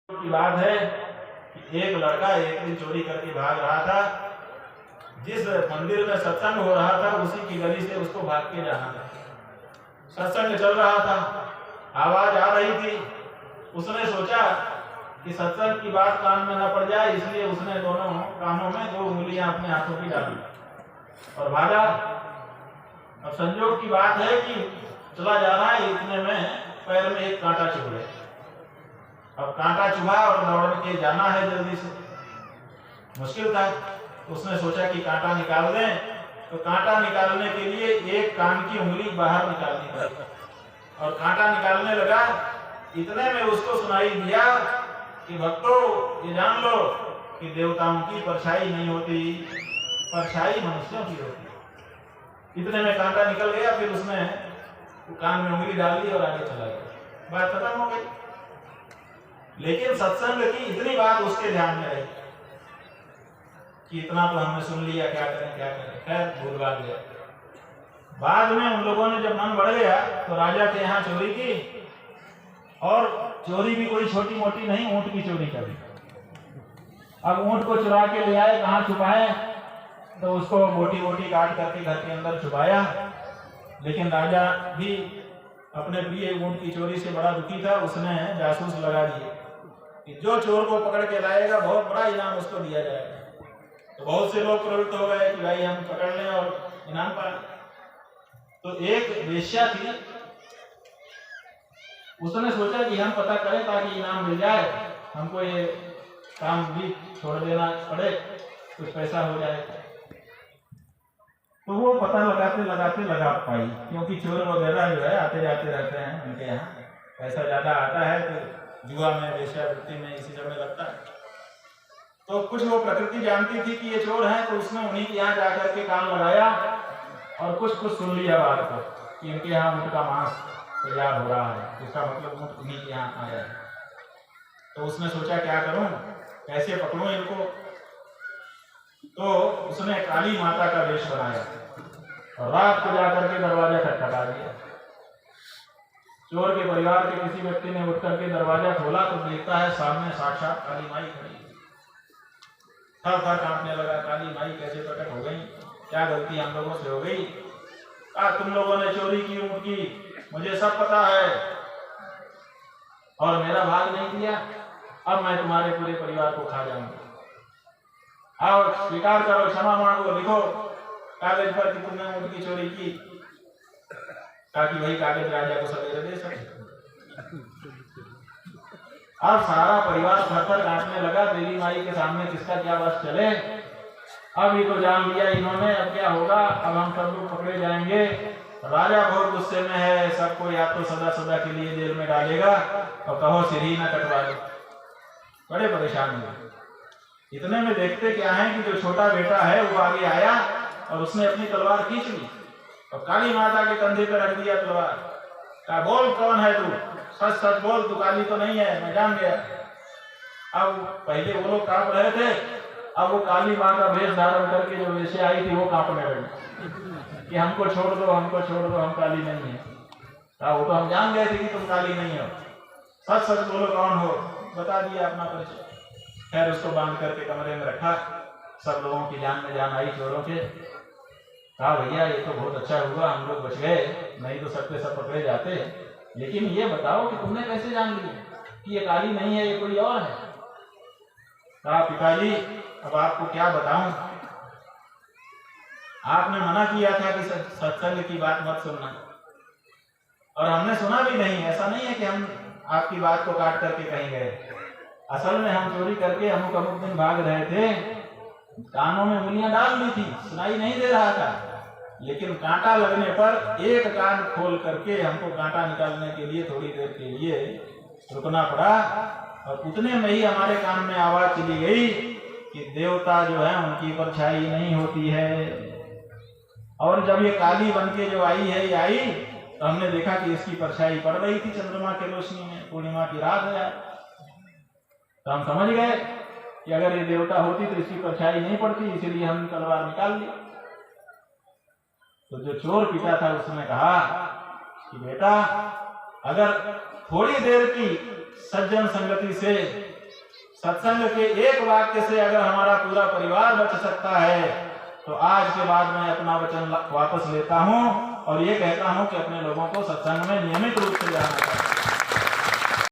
की बात है कि एक लड़का एक दिन चोरी करके भाग रहा था। जिस मंदिर में सत्संग हो रहा था उसी की गली से उसको भाग के जाना था। सत्संग चल रहा था, आवाज आ रही थी। उसने सोचा कि सत्संग की बात कान में न पड़ जाए, इसलिए उसने दोनों कानों में 2 उंगलियां अपने हाथों की डाली और भागा। अब संयोग की बात है कि चला जा रहा है, इतने में पैर में एक कांटा चुभ गया। अब कांटा चुभा और दौड़ के जाना है, जल्दी से मुश्किल था। उसने सोचा कि कांटा निकाल दें, तो कांटा निकालने के लिए एक कान की उंगली बाहर निकालनी पड़ी और कांटा निकालने लगा। इतने में उसको सुनाई दिया कि भक्तों, ये जान लो कि देवताओं की परछाई नहीं होती, परछाई मनुष्यों की होती। इतने में कांटा निकल गया। फिर उसने कान में उंगली डाल दी और आगे चला गया। बात खत्म हो गई। लेकिन सत्संग की इतनी बात उसके ध्यान में रही कि इतना तो हमने सुन लिया, क्या करें क्या करें। खैर भूल भाग गया। बाद में उन लोगों ने जब मन बढ़ गया तो राजा के यहाँ चोरी की, और चोरी भी कोई छोटी मोटी नहीं, ऊंट की चोरी करी। अब ऊंट को चुरा के ले आए, कहाँ छुपाए, तो उसको मोटी मोटी काट करके घर के अंदर छुपाया। लेकिन राजा भी अपने प्रिय ऊंट की चोरी से बड़ा दुखी था। उसने जासूस लगा दिए कि जो चोर को पकड़ के लाएगा बहुत बड़ा इनाम उसको दिया जाएगा। तो बहुत से लोग प्रवृत्त हो गए कि भाई हम पकड़ लें और इनाम पाए। तो एक वेश्या थी, उसने सोचा कि हम पता करें ताकि इनाम मिल जाए, हमको ये काम भी छोड़ देना पड़े, कुछ पैसा हो जाए। तो वो पता लगाते लगाते लगा पाई, क्योंकि चोर वगैरह जो है आते जाते रहते हैं, उनके यहाँ पैसा ज्यादा आता है तो जुआ में, वेश्यावृत्ति में, इसी सब में लगता है। तो कुछ वो प्रकृति जानती थी कि ये चोर हैं, तो उसने उन्हीं के यहाँ जाकर के कान लगाया और कुछ सुन लिया बात को कि इनके यहाँ ऊँट का मांस तैयार हो रहा है, इसका मतलब ऊँट उन्हीं के यहाँ आया है। तो उसने सोचा क्या करूं, कैसे पकड़ूं इनको। तो उसने काली माता का वेश बनाया और रात को जाकर के दरवाजा खटखटा दिया। चोर के परिवार के किसी व्यक्ति ने उठ करके दरवाजा खोला तो देखता है सामने साक्षात काली माई खड़ी। थर थर कांपने लगा। काली माई कैसे प्रकट हो गई, क्या गलती हम लोगों से हो गई? तुम लोगों ने चोरी की ऊँट की, मुझे सब पता है, और मेरा भाग नहीं दिया। अब मैं तुम्हारे पूरे परिवार को खा जाऊंगा। आओ स्वीकार करो, क्षमा मांगो, लिखो कागज पर कि तुमने ऊँट की चोरी की, ताकि वही कागज राजा को सवेरे दे सके। अब सारा परिवार थर-थर कांपने लगा। देवी माई के सामने किसका क्या बस चले। अब ये तो जान लिया इन्होंने, अब क्या होगा, अब हम सब लोग पकड़े जाएंगे। राजा बहुत गुस्से में है, सबको या तो सदा सदा के लिए जेल में डालेगा और कहो सिर ही न कटवा दो। बड़े परेशान हुए। इतने में देखते क्या है कि जो छोटा बेटा है वो आगे आया और उसने अपनी तलवार खींच ली और काली माता के कंधे पर रख दिया तलवार। कहा, बोल कौन है तू, सच सच बोल, तू काली तो नहीं है, मैं जान गया। अब पहले वो लोग कांप रहे थे, अब वो काली माँ का वेश धारण करके जो वेश्या आई थी वो कांपने लगी कि हमको छोड़ दो, हमको छोड़ दो, हम काली नहीं है। वो तो हम जान गए थे कि तुम काली नहीं हो, सच सच बोलो कौन हो। बता दिया अपना परिचय। खैर उसको बांध करके कमरे में रखा। सब लोगों की जान में जान आई चोरों के। कहा भैया ये तो बहुत अच्छा हुआ, हम लोग बच गए, नहीं तो सब के सब पकड़े जाते। लेकिन ये बताओ कि तुमने कैसे जान लिया कि ये काली नहीं है, ये कोई और है? कहा पिताजी अब आपको क्या बताऊं, आपने मना किया था कि सत्संग की बात मत सुनना, और हमने सुना भी नहीं। ऐसा नहीं है कि हम आपकी बात को काट करके कहीं गए। असल में हम चोरी करके अमुक अमुक दिन भाग रहे थे, कानों में उंगलियां डाल ली थी, सुनाई नहीं दे रहा था, लेकिन कांटा लगने पर एक कान खोल करके हमको कांटा निकालने के लिए थोड़ी देर के लिए रुकना पड़ा। और उतने में ही हमारे कान में आवाज चली गई कि देवता जो है उनकी परछाई नहीं होती है। और जब ये काली बन के जो आई है, ये आई तो हमने देखा कि इसकी परछाई पड़ रही थी चंद्रमा की रोशनी में, पूर्णिमा की रात है। तो हम समझ गए कि अगर ये देवता होती तो इसकी परछाई नहीं पड़ती, इसीलिए हमने तलवार निकाल ली। तो जो चोर पिता था उसने कहा कि बेटा, अगर थोड़ी देर की सज्जन संगति से सत्संग के एक वाक्य से अगर हमारा पूरा परिवार बच सकता है तो आज के बाद मैं अपना वचन वापस लेता हूं और ये कहता हूं कि अपने लोगों को सत्संग में नियमित रूप से जाना चाहिए।